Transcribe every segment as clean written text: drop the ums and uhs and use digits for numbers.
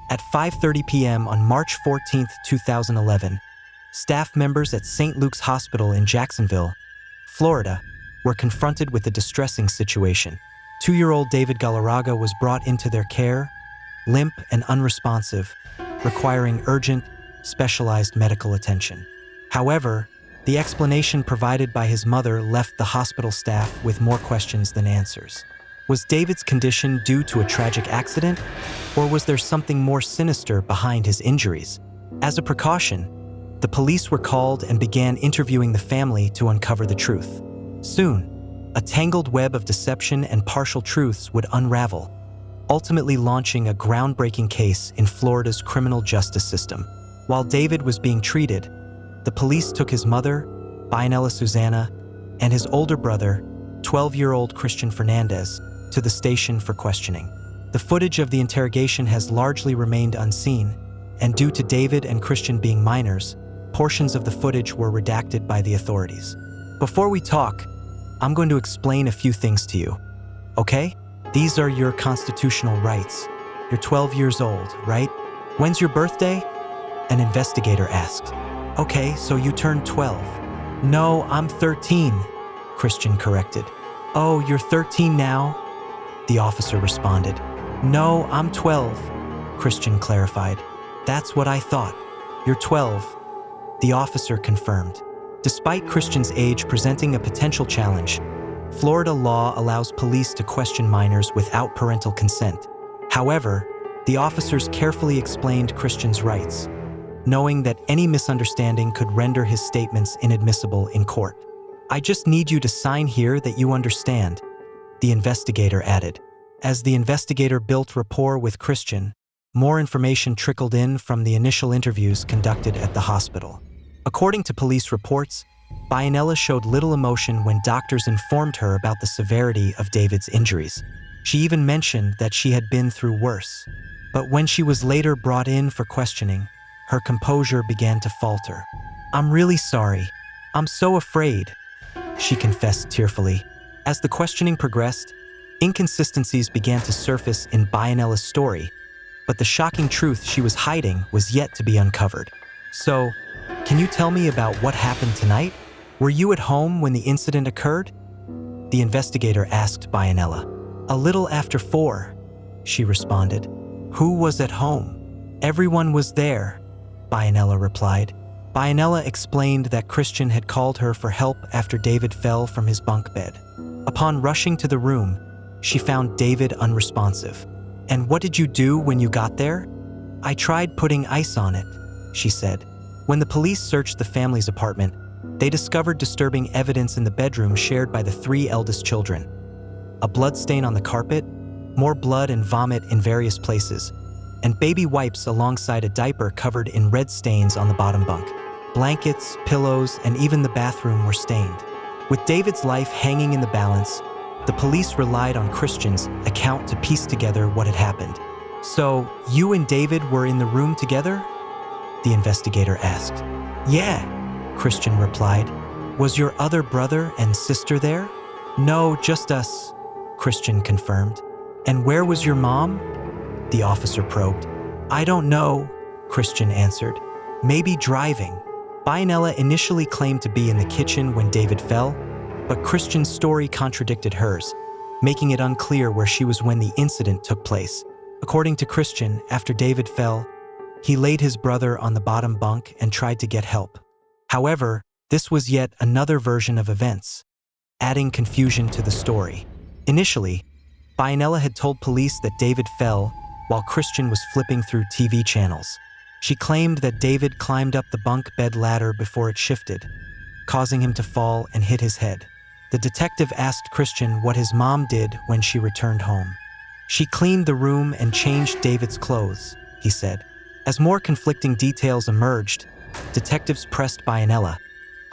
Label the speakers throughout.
Speaker 1: At 5:30 p.m. on March 14, 2011, staff members at St. Luke's Hospital in Jacksonville, Florida, were confronted with a distressing situation. 2-year-old David Galarraga was brought into their care, limp and unresponsive, requiring urgent, specialized medical attention. However, the explanation provided by his mother left the hospital staff with more questions than answers. Was David's condition due to a tragic accident, or was there something more sinister behind his injuries? As a precaution, the police were called and began interviewing the family to uncover the truth. Soon, a tangled web of deception and partial truths would unravel, ultimately launching a groundbreaking case in Florida's criminal justice system. While David was being treated, the police took his mother, Bianella Susanna, and his older brother, 12-year-old Christian Fernandez, to the station for questioning. The footage of the interrogation has largely remained unseen, and due to David and Christian being minors, portions of the footage were redacted by the authorities. Before we talk, I'm going to explain a few things to you, okay? These are your constitutional rights. You're 12 years old, right? When's your birthday? An investigator asked. Okay, so you turned 12. No, I'm 13, Christian corrected. Oh, you're 13 now? The officer responded. No, I'm 12, Christian clarified. That's what I thought. You're 12, the officer confirmed. Despite Christian's age presenting a potential challenge, Florida law allows police to question minors without parental consent. However, the officers carefully explained Christian's rights, knowing that any misunderstanding could render his statements inadmissible in court. I just need you to sign here that you understand, the investigator added. As the investigator built rapport with Christian, more information trickled in from the initial interviews conducted at the hospital. According to police reports, Bianella showed little emotion when doctors informed her about the severity of David's injuries. She even mentioned that she had been through worse. But when she was later brought in for questioning, her composure began to falter. I'm really sorry. I'm so afraid, she confessed tearfully. As the questioning progressed, inconsistencies began to surface in Bianella's story, but the shocking truth she was hiding was yet to be uncovered. So, can you tell me about what happened tonight? Were you at home when the incident occurred? The investigator asked Bianella. A little after 4, she responded. Who was at home? Everyone was there, Bianella replied. Bianella explained that Christian had called her for help after David fell from his bunk bed. Upon rushing to the room, she found David unresponsive. And what did you do when you got there? I tried putting ice on it, she said. When the police searched the family's apartment, they discovered disturbing evidence in the bedroom shared by the 3 eldest children. A blood stain on the carpet, more blood and vomit in various places, and baby wipes alongside a diaper covered in red stains on the bottom bunk. Blankets, pillows, and even the bathroom were stained. With David's life hanging in the balance, the police relied on Christian's account to piece together what had happened. So, you and David were in the room together? The investigator asked. Yeah, Christian replied. Was your other brother and sister there? No, just us, Christian confirmed. And where was your mom? The officer probed. I don't know, Christian answered. Maybe driving. Bianella initially claimed to be in the kitchen when David fell, but Christian's story contradicted hers, making it unclear where she was when the incident took place. According to Christian, after David fell, he laid his brother on the bottom bunk and tried to get help. However, this was yet another version of events, adding confusion to the story. Initially, Bianella had told police that David fell while Christian was flipping through TV channels. She claimed that David climbed up the bunk bed ladder before it shifted, causing him to fall and hit his head. The detective asked Christian what his mom did when she returned home. She cleaned the room and changed David's clothes, he said. As more conflicting details emerged, detectives pressed Bianella,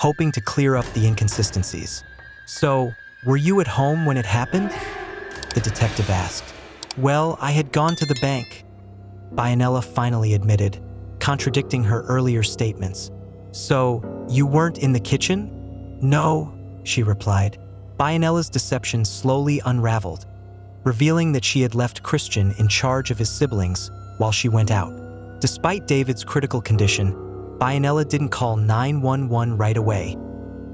Speaker 1: hoping to clear up the inconsistencies. So, were you at home when it happened? The detective asked. Well, I had gone to the bank, Bianella finally admitted, contradicting her earlier statements. So, you weren't in the kitchen? No, she replied. Bianella's deception slowly unraveled, revealing that she had left Christian in charge of his siblings while she went out. Despite David's critical condition, Bianella didn't call 911 right away.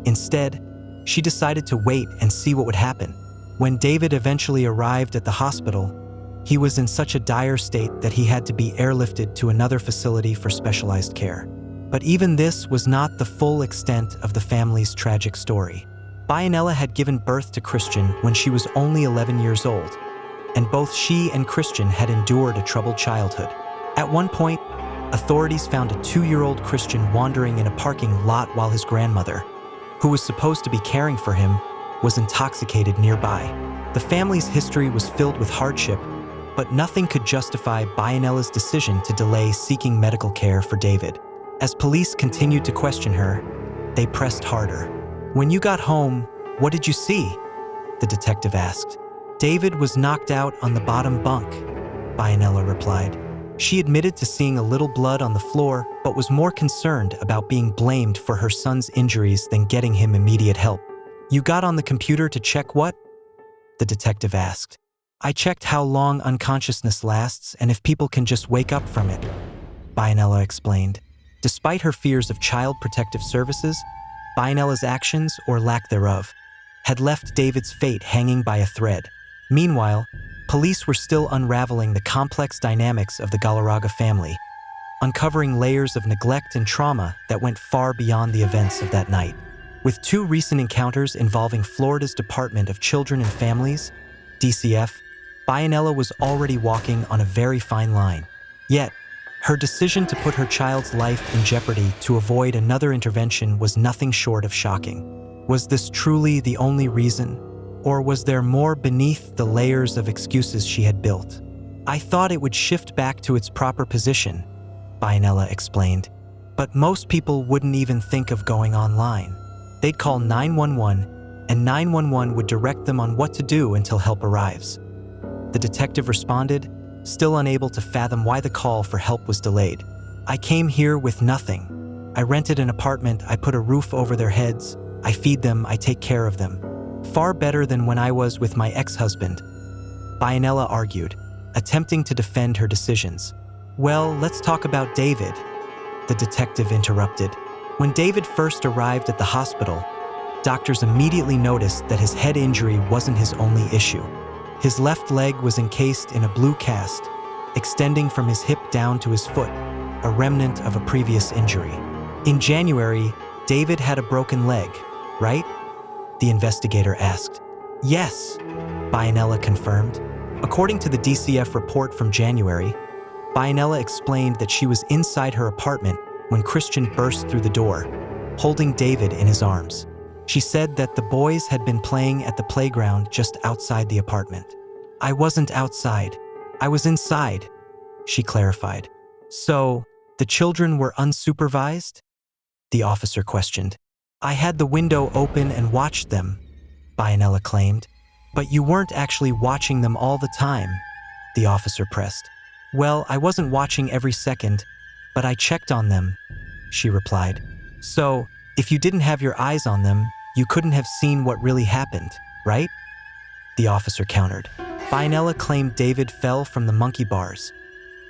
Speaker 1: Instead, she decided to wait and see what would happen. When David eventually arrived at the hospital, he was in such a dire state that he had to be airlifted to another facility for specialized care. But even this was not the full extent of the family's tragic story. Bianella had given birth to Christian when she was only 11 years old, and both she and Christian had endured a troubled childhood. At one point, authorities found a 2-year-old Christian wandering in a parking lot while his grandmother, who was supposed to be caring for him, was intoxicated nearby. The family's history was filled with hardship, but nothing could justify Bianella's decision to delay seeking medical care for David. As police continued to question her, they pressed harder. "When you got home, what did you see?" the detective asked. "David was knocked out on the bottom bunk," Bianella replied. She admitted to seeing a little blood on the floor, but was more concerned about being blamed for her son's injuries than getting him immediate help. "You got on the computer to check what?" the detective asked. "I checked how long unconsciousness lasts and if people can just wake up from it," Bianella explained. Despite her fears of Child Protective Services, Bianella's actions, or lack thereof, had left David's fate hanging by a thread. Meanwhile, police were still unraveling the complex dynamics of the Galarraga family, uncovering layers of neglect and trauma that went far beyond the events of that night. With 2 recent encounters involving Florida's Department of Children and Families, DCF, Bianella was already walking on a very fine line. Yet, her decision to put her child's life in jeopardy to avoid another intervention was nothing short of shocking. Was this truly the only reason? Or was there more beneath the layers of excuses she had built? "I thought it would shift back to its proper position," Bianella explained. "But most people wouldn't even think of going online. They'd call 911, and 911 would direct them on what to do until help arrives." The detective responded, still unable to fathom why the call for help was delayed. "I came here with nothing. I rented an apartment, I put a roof over their heads, I feed them, I take care of them. Far better than when I was with my ex-husband," Bianella argued, attempting to defend her decisions. "Well, let's talk about David," the detective interrupted. When David first arrived at the hospital, doctors immediately noticed that his head injury wasn't his only issue. His left leg was encased in a blue cast, extending from his hip down to his foot, a remnant of a previous injury. In January, David had a broken leg, right? The investigator asked. "Yes," Bianella confirmed. According to the DCF report from January, Bianella explained that she was inside her apartment when Christian burst through the door, holding David in his arms. She said that the boys had been playing at the playground just outside the apartment. "I wasn't outside. I was inside," she clarified. "So, the children were unsupervised?" the officer questioned. "I had the window open and watched them," Bianella claimed. "But you weren't actually watching them all the time," the officer pressed. "Well, I wasn't watching every second, but I checked on them," she replied. "So, if you didn't have your eyes on them, you couldn't have seen what really happened, right?" the officer countered. Bianella claimed David fell from the monkey bars,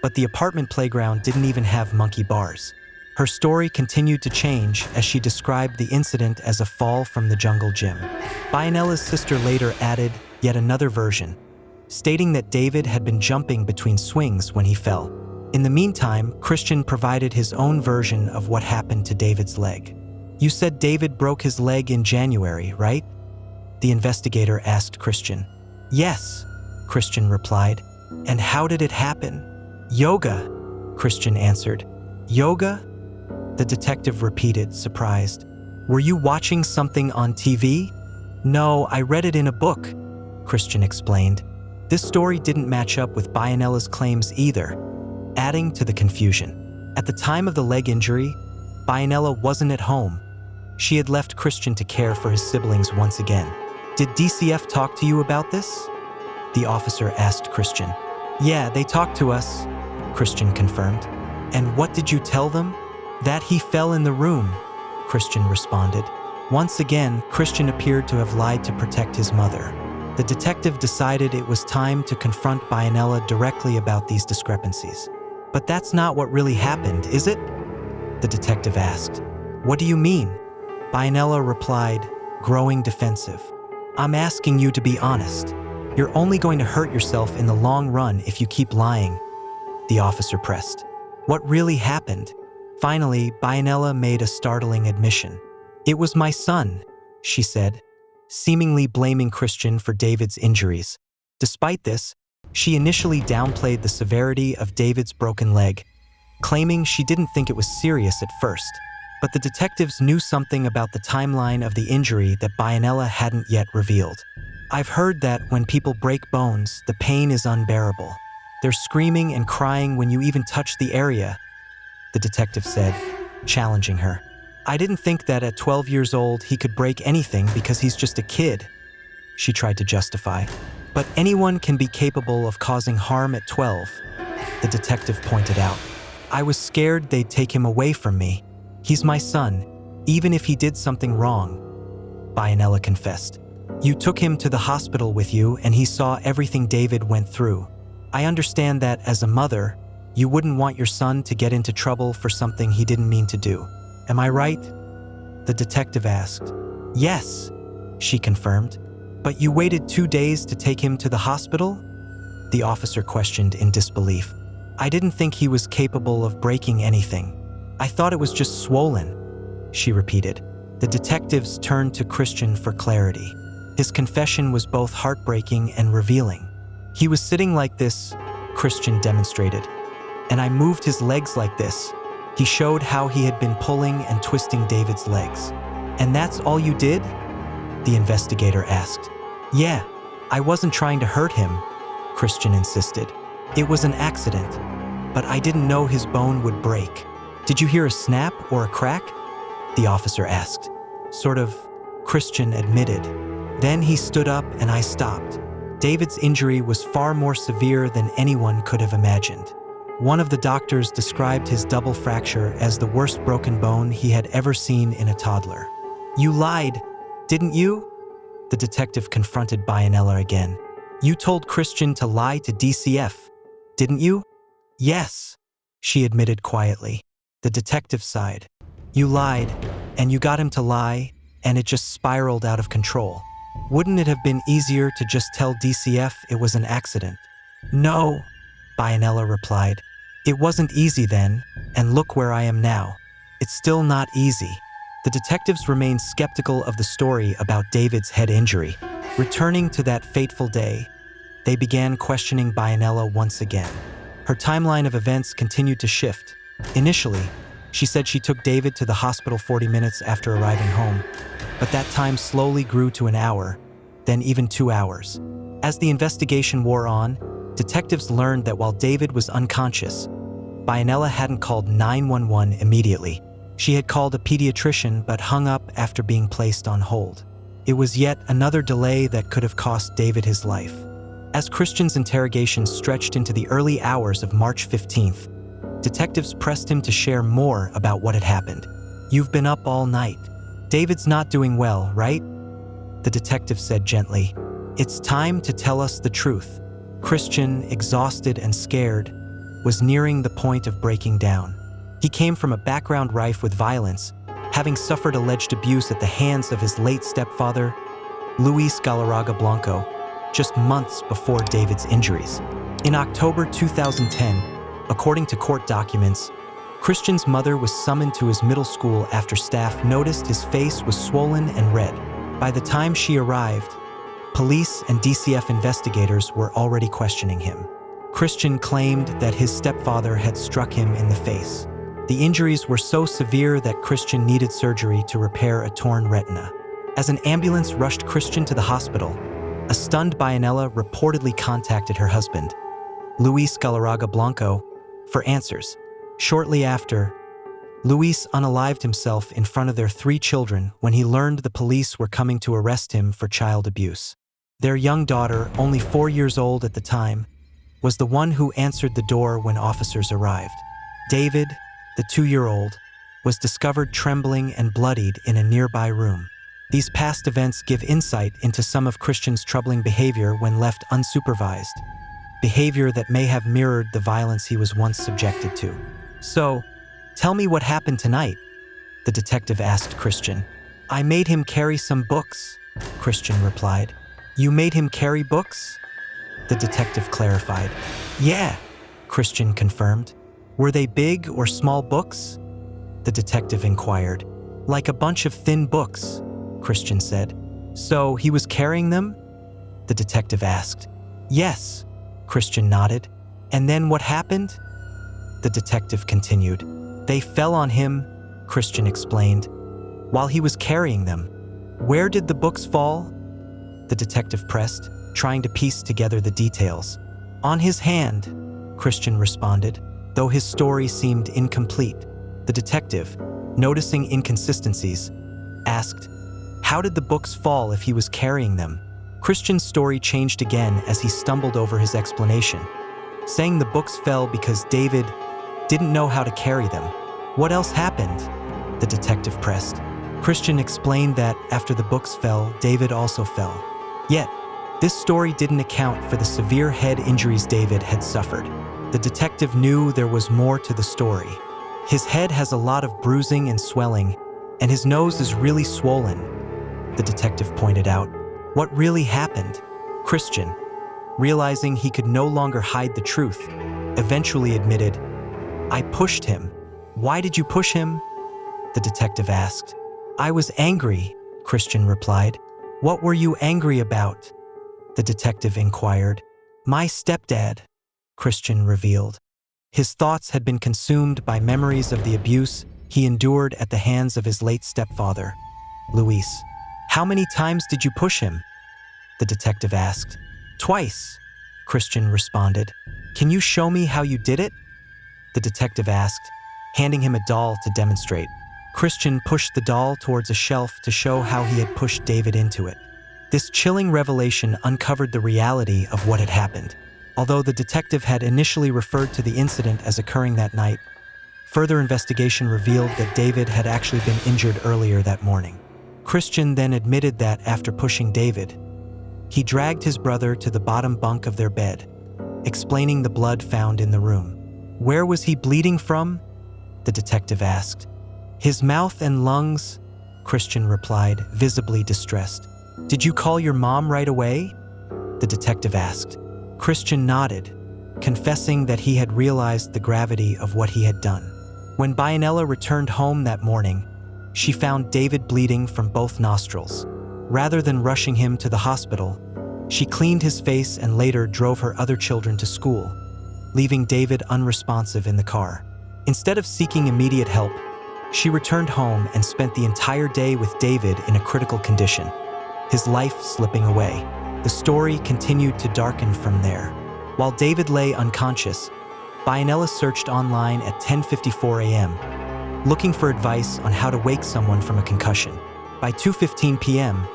Speaker 1: but the apartment playground didn't even have monkey bars. Her story continued to change as she described the incident as a fall from the jungle gym. Bianella's sister later added yet another version, stating that David had been jumping between swings when he fell. In the meantime, Christian provided his own version of what happened to David's leg. "You said David broke his leg in January, right?" the investigator asked Christian. "Yes," Christian replied. "And how did it happen?" "Yoga," Christian answered. "Yoga?" the detective repeated, surprised. "Were you watching something on TV?" "No, I read it in a book," Christian explained. This story didn't match up with Bianella's claims either, adding to the confusion. At the time of the leg injury, Bianella wasn't at home. She had left Christian to care for his siblings once again. "Did DCF talk to you about this?" the officer asked Christian. "Yeah, they talked to us," Christian confirmed. "And what did you tell them?" "That he fell in the room," Christian responded. Once again, Christian appeared to have lied to protect his mother. The detective decided it was time to confront Bianella directly about these discrepancies. But that's not what really happened, is it? The detective asked. What do you mean? Bianella replied, growing defensive. I'm asking you to be honest. You're only going to hurt yourself in the long run if you keep lying. The officer pressed. What really happened? Finally, Bianella made a startling admission. It was my son, she said, seemingly blaming Christian for David's injuries. Despite this, she initially downplayed the severity of David's broken leg, claiming she didn't think it was serious at first. But the detectives knew something about the timeline of the injury that Bianella hadn't yet revealed. I've heard that when people break bones, the pain is unbearable. They're screaming and crying when you even touch the area, the detective said, challenging her. I didn't think that at 12 years old he could break anything because he's just a kid, she tried to justify. But anyone can be capable of causing harm at 12, the detective pointed out. I was scared they'd take him away from me. He's my son, even if he did something wrong, Bianella confessed. You took him to the hospital with you and he saw everything David went through. I understand that as a mother, you wouldn't want your son to get into trouble for something he didn't mean to do. Am I right? The detective asked. Yes, she confirmed. But you waited 2 days to take him to the hospital? The officer questioned in disbelief. I didn't think he was capable of breaking anything. I thought it was just swollen, she repeated. The detectives turned to Christian for clarity. His confession was both heartbreaking and revealing. He was sitting like this, Christian demonstrated, and I moved his legs like this. He showed how he had been pulling and twisting David's legs. And that's all you did? The investigator asked. Yeah, I wasn't trying to hurt him, Christian insisted. It was an accident, but I didn't know his bone would break. Did you hear a snap or a crack? The officer asked. Sort of, Christian admitted. Then he stood up and I stopped. David's injury was far more severe than anyone could have imagined. One of the doctors described his double fracture as the worst broken bone he had ever seen in a toddler. You lied, didn't you? The detective confronted Bianella again. You told Christian to lie to DCF, didn't you? Yes, she admitted quietly. The detective sighed. You lied, and you got him to lie, and it just spiraled out of control. Wouldn't it have been easier to just tell DCF it was an accident? No, Bianella replied. It wasn't easy then, and look where I am now. It's still not easy. The detectives remained skeptical of the story about David's head injury. Returning to that fateful day, they began questioning Bianella once again. Her timeline of events continued to shift. Initially, she said she took David to the hospital 40 minutes after arriving home, but that time slowly grew to an hour, then even 2 hours. As the investigation wore on, detectives learned that while David was unconscious, Bianella hadn't called 911 immediately. She had called a pediatrician but hung up after being placed on hold. It was yet another delay that could have cost David his life. As Christian's interrogation stretched into the early hours of March 15th, detectives pressed him to share more about what had happened. You've been up all night. David's not doing well, right? The detective said gently. It's time to tell us the truth. Christian, exhausted and scared, was nearing the point of breaking down. He came from a background rife with violence, having suffered alleged abuse at the hands of his late stepfather, Luis Galarraga Blanco, just months before David's injuries. In October 2010, according to court documents, Christian's mother was summoned to his middle school after staff noticed his face was swollen and red. By the time she arrived, police and DCF investigators were already questioning him. Christian claimed that his stepfather had struck him in the face. The injuries were so severe that Christian needed surgery to repair a torn retina. As an ambulance rushed Christian to the hospital, a stunned Bianella reportedly contacted her husband, Luis Galarraga Blanco, for answers. Shortly after, Luis unalived himself in front of their 3 children when he learned the police were coming to arrest him for child abuse. Their young daughter, only 4 years old at the time, was the one who answered the door when officers arrived. David, the 2-year-old, was discovered trembling and bloodied in a nearby room. These past events give insight into some of Christian's troubling behavior when left unsupervised. behavior that may have mirrored the violence he was once subjected to. "So, tell me what happened tonight," the detective asked Christian. "I made him carry some books," Christian replied. "You made him carry books?" The detective clarified. "Yeah," Christian confirmed. "Were they big or small books?" The detective inquired. "Like a bunch of thin books," Christian said. "So he was carrying them?" The detective asked. "Yes," Christian nodded. "And then what happened?" The detective continued. "They fell on him," Christian explained, "while he was carrying them." "Where did the books fall?" The detective pressed, trying to piece together the details. "On his hand," Christian responded, though his story seemed incomplete. The detective, noticing inconsistencies, asked, "How did the books fall if he was carrying them?" Christian's story changed again as he stumbled over his explanation, saying the books fell because David didn't know how to carry them. "What else happened?" the detective pressed. Christian explained that after the books fell, David also fell. Yet, this story didn't account for the severe head injuries David had suffered. The detective knew there was more to the story. "His head has a lot of bruising and swelling, and his nose is really swollen," the detective pointed out. "What really happened?" Christian, realizing he could no longer hide the truth, eventually admitted, "I pushed him." "Why did you push him?" the detective asked. "I was angry," Christian replied. "What were you angry about?" the detective inquired. "My stepdad," Christian revealed. His thoughts had been consumed by memories of the abuse he endured at the hands of his late stepfather, Luis. "How many times did you push him?" the detective asked. "Twice," Christian responded. "Can you show me how you did it?" the detective asked, handing him a doll to demonstrate. Christian pushed the doll towards a shelf to show how he had pushed David into it. This chilling revelation uncovered the reality of what had happened. Although the detective had initially referred to the incident as occurring that night, further investigation revealed that David had actually been injured earlier that morning. Christian then admitted that after pushing David, he dragged his brother to the bottom bunk of their bed, explaining the blood found in the room. "Where was he bleeding from?" the detective asked. "His mouth and lungs," Christian replied, visibly distressed. "Did you call your mom right away?" the detective asked. Christian nodded, confessing that he had realized the gravity of what he had done. When Bianella returned home that morning, she found David bleeding from both nostrils. Rather than rushing him to the hospital, she cleaned his face and later drove her other children to school, leaving David unresponsive in the car. Instead of seeking immediate help, she returned home and spent the entire day with David in a critical condition, his life slipping away. The story continued to darken from there. While David lay unconscious, Bianella searched online at 10:54 a.m., looking for advice on how to wake someone from a concussion. By 2:15 p.m.,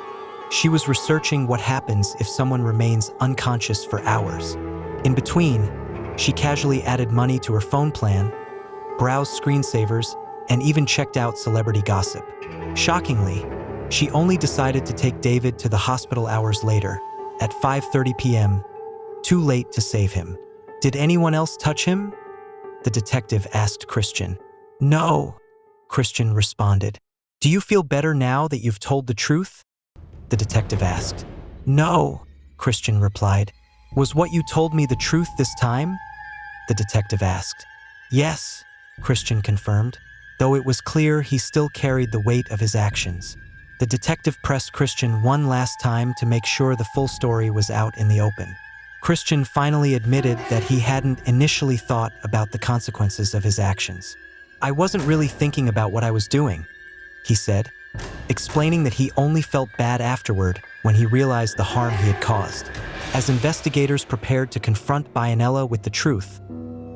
Speaker 1: she was researching what happens if someone remains unconscious for hours. In between, she casually added money to her phone plan, browsed screensavers, and even checked out celebrity gossip. Shockingly, she only decided to take David to the hospital hours later, at 5:30 p.m., too late to save him. "Did anyone else touch him?" the detective asked Christian. "No," Christian responded. "Do you feel better now that you've told the truth?" the detective asked. "No," Christian replied. "Was what you told me the truth this time?" the detective asked. "Yes," Christian confirmed, though it was clear he still carried the weight of his actions. The detective pressed Christian one last time to make sure the full story was out in the open. Christian finally admitted that he hadn't initially thought about the consequences of his actions. "I wasn't really thinking about what I was doing," he said, explaining that he only felt bad afterward when he realized the harm he had caused. As investigators prepared to confront Bianella with the truth,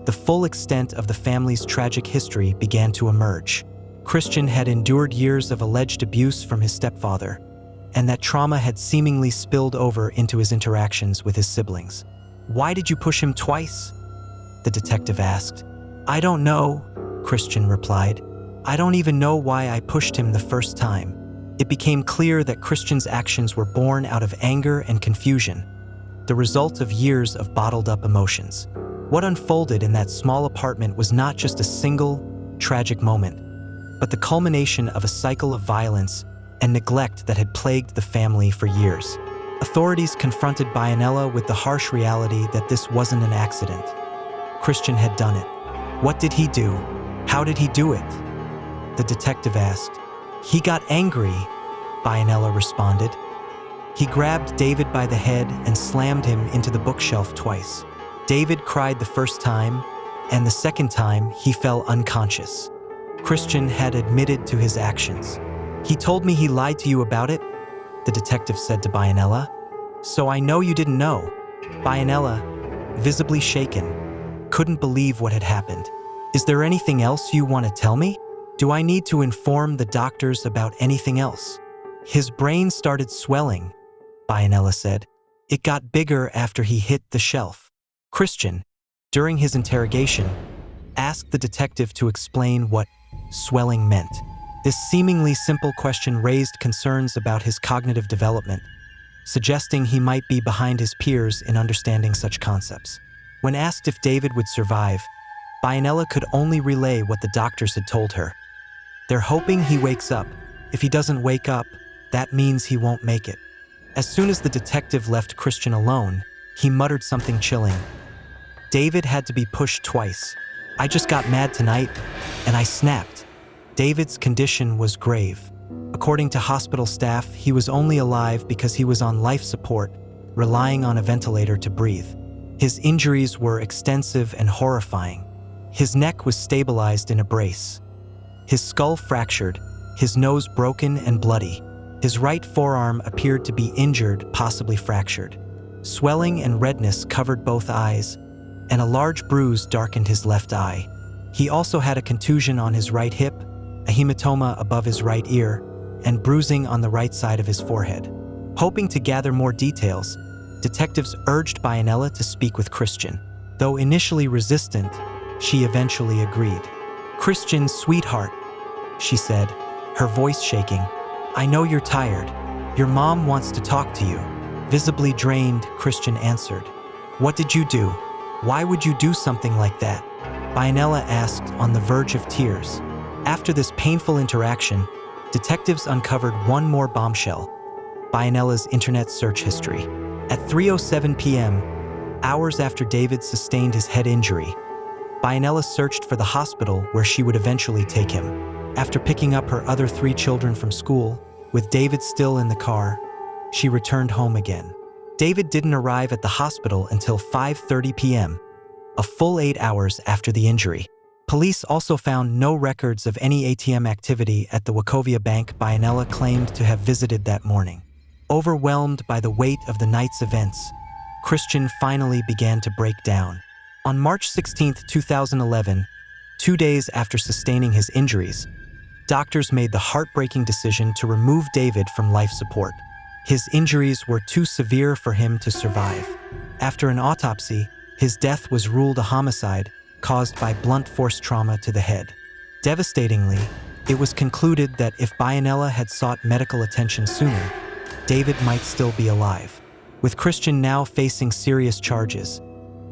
Speaker 1: the full extent of the family's tragic history began to emerge. Christian had endured years of alleged abuse from his stepfather, and that trauma had seemingly spilled over into his interactions with his siblings. "Why did you push him twice?" the detective asked. "I don't know," Christian replied. "I don't even know why I pushed him the first time." It became clear that Christian's actions were born out of anger and confusion. the result of years of bottled-up emotions. What unfolded in that small apartment was not just a single, tragic moment, but the culmination of a cycle of violence and neglect that had plagued the family for years. Authorities confronted Bianella with the harsh reality that this wasn't an accident. Christian had done it. What did he do? How did he do it? The detective asked. He got angry, Bianella responded. He grabbed David by the head and slammed him into the bookshelf twice. David cried the first time, and the second time he fell unconscious. Christian had admitted to his actions. He told me he lied to you about it, the detective said to Bianella. So I know you didn't know. Bianella, visibly shaken, couldn't believe what had happened. Is there anything else you want to tell me? Do I need to inform the doctors about anything else? His brain started swelling, Bianella said. It got bigger after he hit the shelf. Christian, during his interrogation, asked the detective to explain what swelling meant. This seemingly simple question raised concerns about his cognitive development, suggesting he might be behind his peers in understanding such concepts. When asked if David would survive, Bianella could only relay what the doctors had told her. They're hoping he wakes up. If he doesn't wake up, that means he won't make it. As soon as the detective left Christian alone, he muttered something chilling. David had to be pushed twice. I just got mad tonight, and I snapped. David's condition was grave. According to hospital staff, he was only alive because he was on life support, relying on a ventilator to breathe. His injuries were extensive and horrifying. His neck was stabilized in a brace. His skull fractured, his nose broken and bloody. His right forearm appeared to be injured, possibly fractured. Swelling and redness covered both eyes, and a large bruise darkened his left eye. He also had a contusion on his right hip, a hematoma above his right ear, and bruising on the right side of his forehead. Hoping to gather more details, detectives urged Bianella to speak with Christian. Though initially resistant, she eventually agreed. Christian, sweetheart, she said, her voice shaking. I know you're tired. Your mom wants to talk to you. Visibly drained, Christian answered. What did you do? Why would you do something like that? Bianella asked, on the verge of tears. After this painful interaction, detectives uncovered one more bombshell: Bianella's internet search history. At 3:07 p.m., hours after David sustained his head injury, Bianella searched for the hospital where she would eventually take him. After picking up her other 3 children from school, with David still in the car, she returned home again. David didn't arrive at the hospital until 5:30 p.m., a full 8 hours after the injury. Police also found no records of any ATM activity at the Wachovia bank Bianella claimed to have visited that morning. Overwhelmed by the weight of the night's events, Christian finally began to break down. On March 16, 2011, 2 days after sustaining his injuries, doctors made the heartbreaking decision to remove David from life support. His injuries were too severe for him to survive. After an autopsy, his death was ruled a homicide caused by blunt force trauma to the head. Devastatingly, it was concluded that if Bianella had sought medical attention sooner, David might still be alive. With Christian now facing serious charges,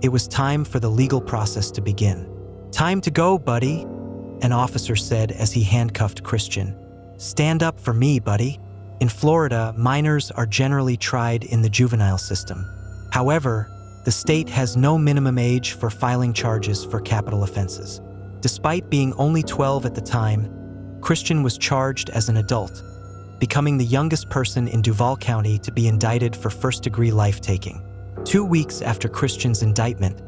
Speaker 1: it was time for the legal process to begin. Time to go, buddy, an officer said as he handcuffed Christian. Stand up for me, buddy. In Florida, minors are generally tried in the juvenile system. However, the state has no minimum age for filing charges for capital offenses. Despite being only 12 at the time, Christian was charged as an adult, becoming the youngest person in Duval County to be indicted for first-degree life-taking. 2 weeks after Christian's indictment,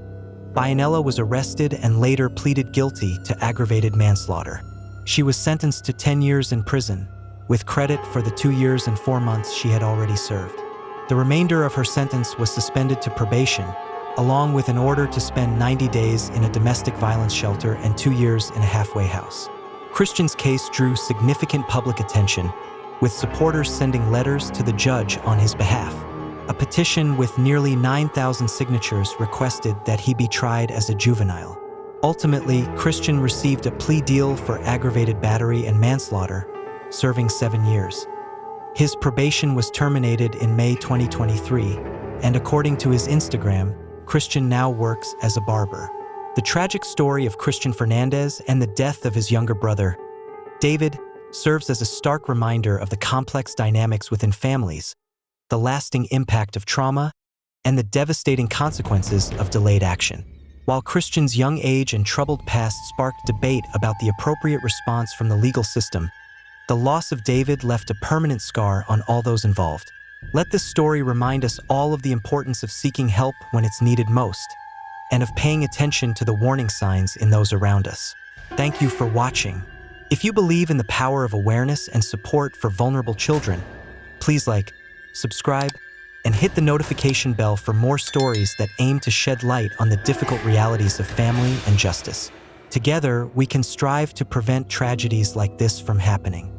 Speaker 1: Bianella was arrested and later pleaded guilty to aggravated manslaughter. She was sentenced to 10 years in prison, with credit for the 2 years and 4 months she had already served. The remainder of her sentence was suspended to probation, along with an order to spend 90 days in a domestic violence shelter and 2 years in a halfway house. Christian's case drew significant public attention, with supporters sending letters to the judge on his behalf. A petition with nearly 9,000 signatures requested that he be tried as a juvenile. Ultimately, Christian received a plea deal for aggravated battery and manslaughter, serving 7 years. His probation was terminated in May 2023, and according to his Instagram, Christian now works as a barber. The tragic story of Christian Fernandez and the death of his younger brother, David, serves as a stark reminder of the complex dynamics within families, the lasting impact of trauma, and the devastating consequences of delayed action. While Christian's young age and troubled past sparked debate about the appropriate response from the legal system, the loss of David left a permanent scar on all those involved. Let this story remind us all of the importance of seeking help when it's needed most, and of paying attention to the warning signs in those around us. Thank you for watching. If you believe in the power of awareness and support for vulnerable children, please like, subscribe, and hit the notification bell for more stories that aim to shed light on the difficult realities of family and justice. Together, we can strive to prevent tragedies like this from happening.